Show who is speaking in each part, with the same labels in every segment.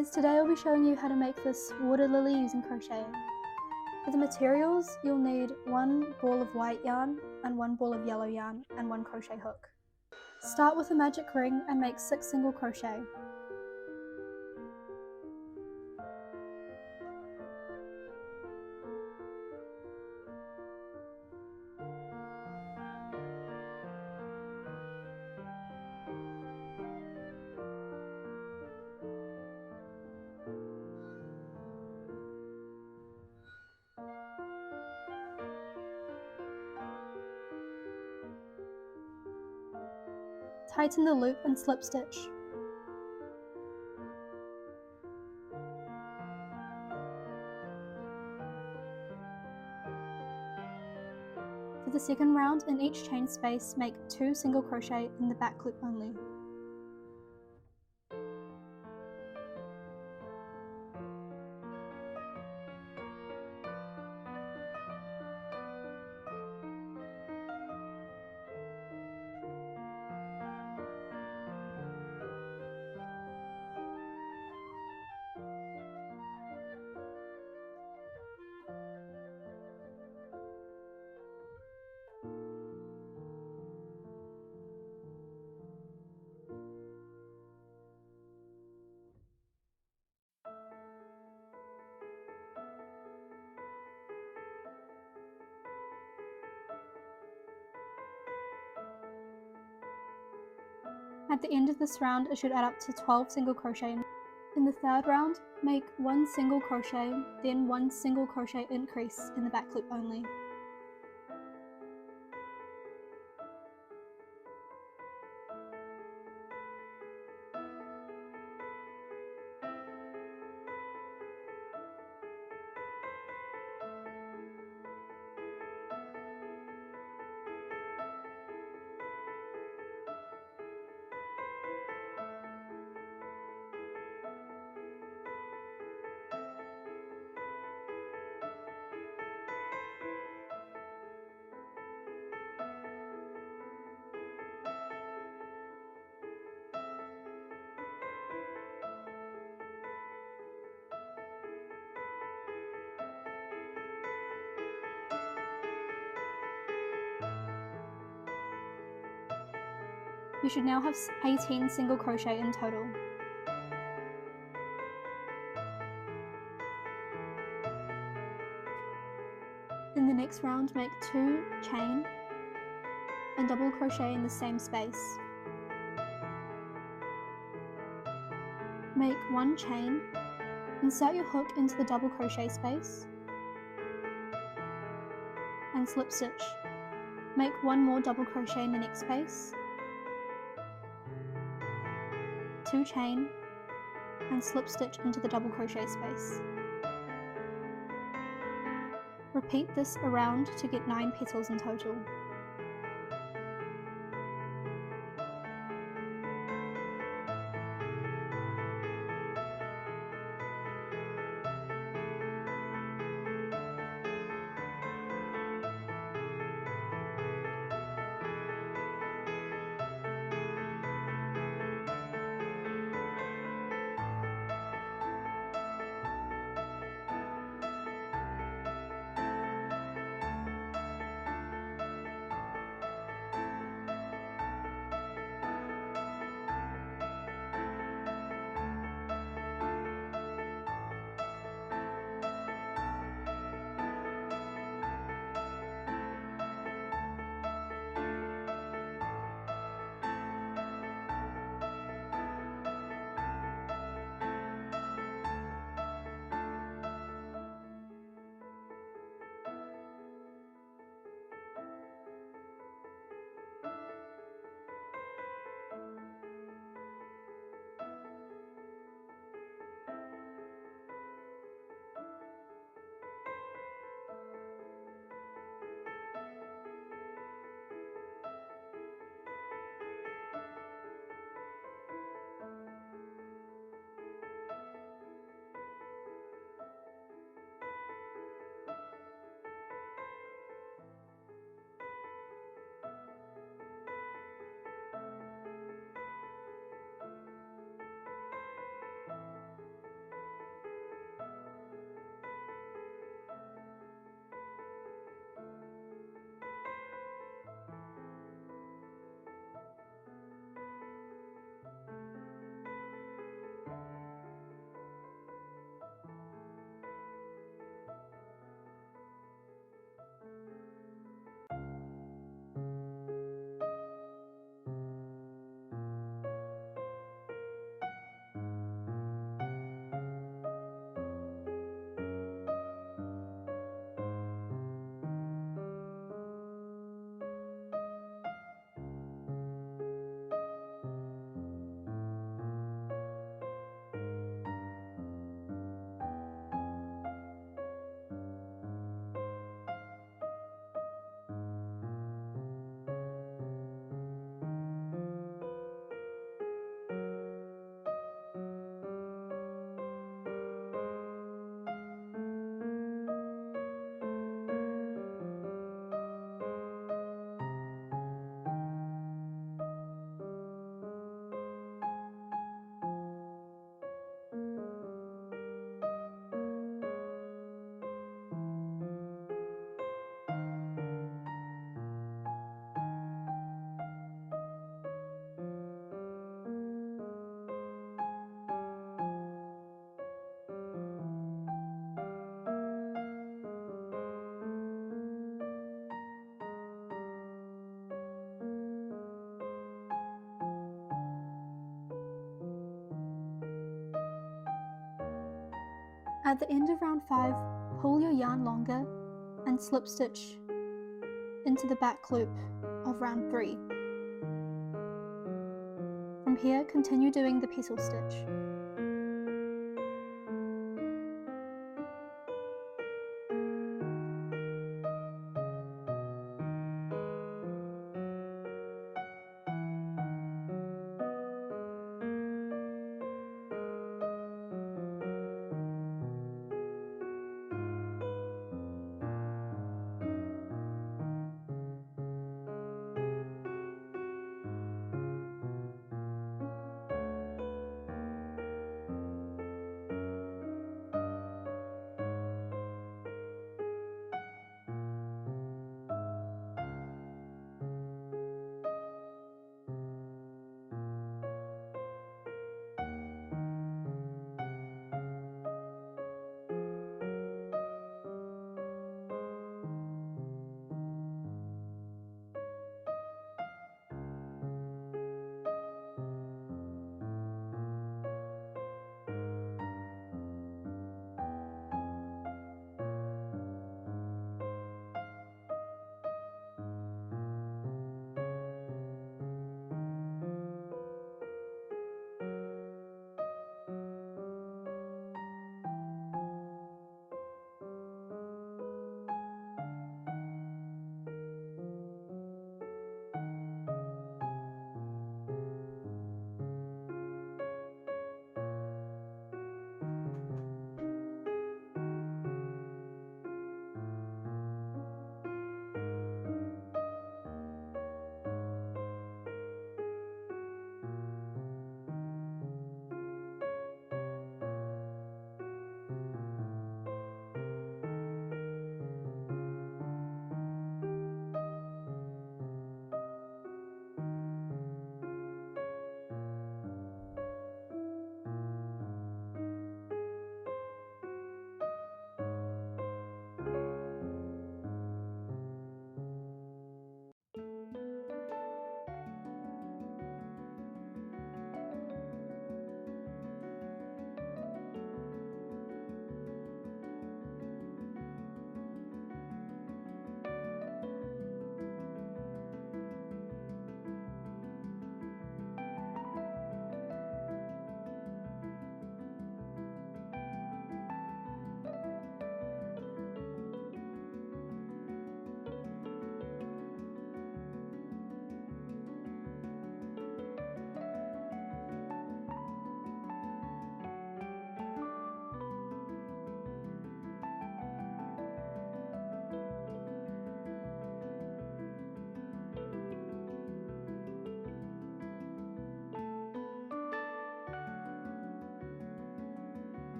Speaker 1: guys, today I'll be showing you how to make this water lily using crocheting. For the materials, you'll need 1 ball of white yarn and 1 ball of yellow yarn and 1 crochet hook. Start with a magic ring and make 6 single crochet. Tighten the loop and slip stitch. For the second round, in each chain space, make 2 single crochet in the back loop only. At the end of this round, it should add up to 12 single crochet. In the third round, make 1 single crochet, then 1 single crochet increase in the back loop only. You should now have 18 single crochet in total. In the next round, make 2 chain and double crochet in the same space. Make 1 chain, insert your hook into the double crochet space and slip stitch. Make 1 more double crochet in the next space, 2 chain and slip stitch into the double crochet space. Repeat this around to get 9 petals in total. At the end of round 5, pull your yarn longer and slip stitch into the back loop of round 3. From here, continue doing the petal stitch.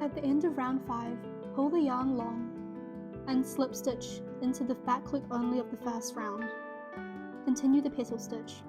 Speaker 1: At the end of round 5, pull the yarn long and slip stitch into the back loop only of the first round. Continue the petal stitch.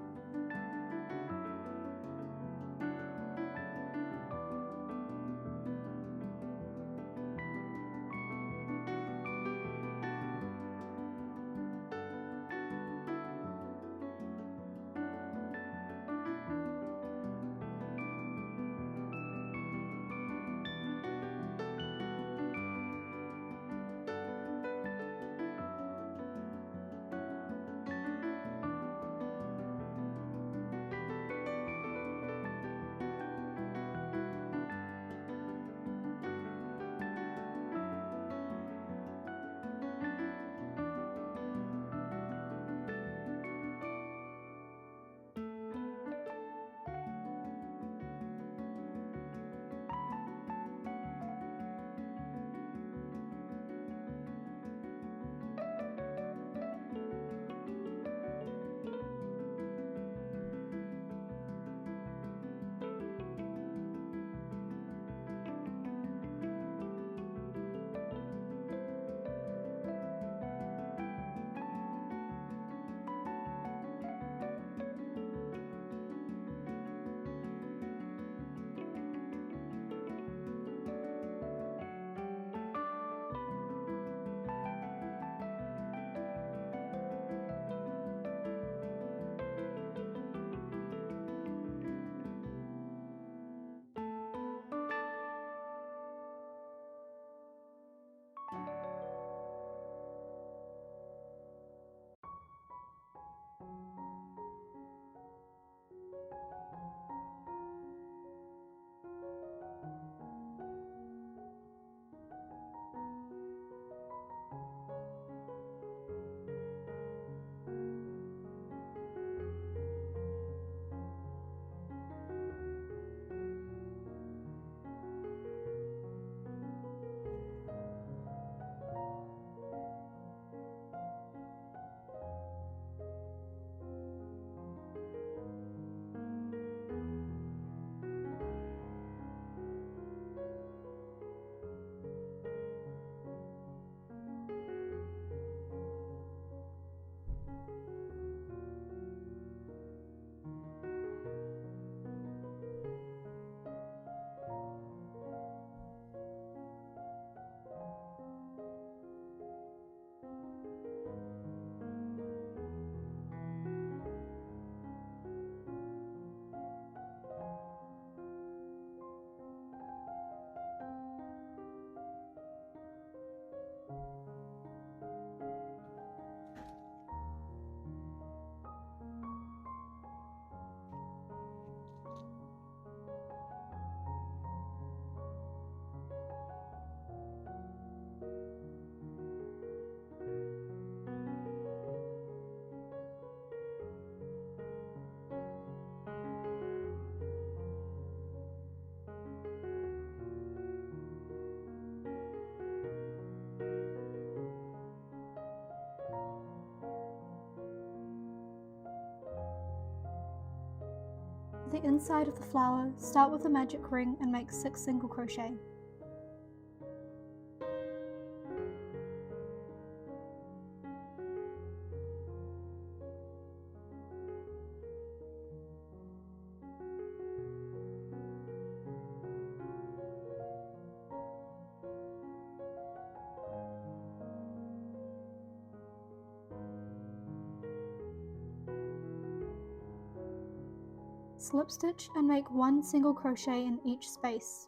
Speaker 1: For the inside of the flower, start with a magic ring and make 6 single crochet. Slip stitch and make 1 single crochet in each space.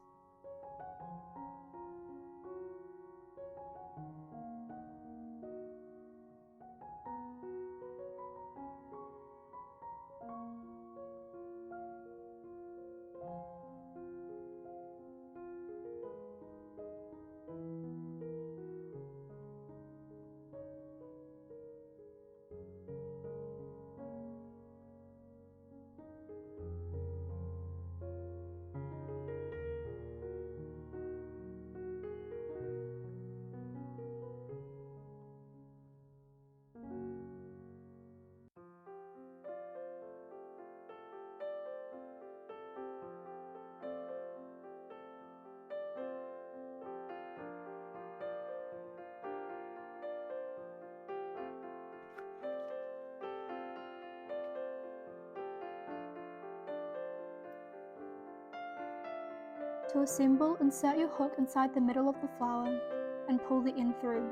Speaker 1: To assemble, insert your hook inside the middle of the flower and pull the end through.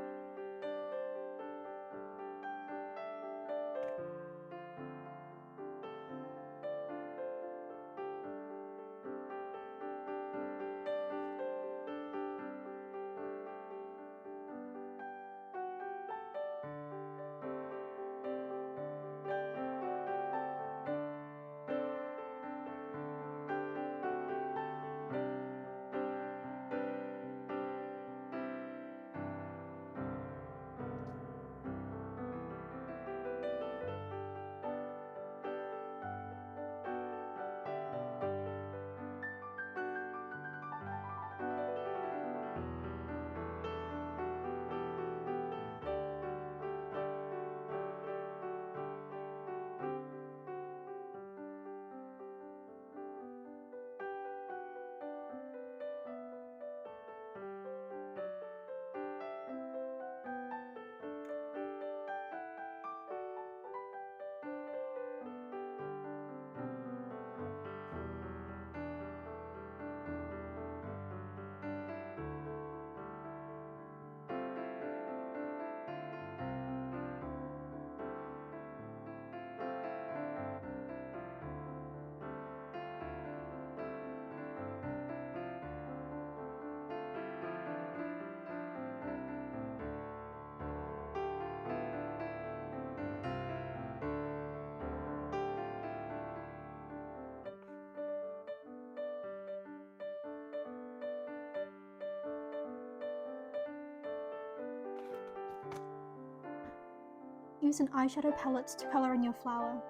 Speaker 1: Use an eyeshadow palette to colour in your flower.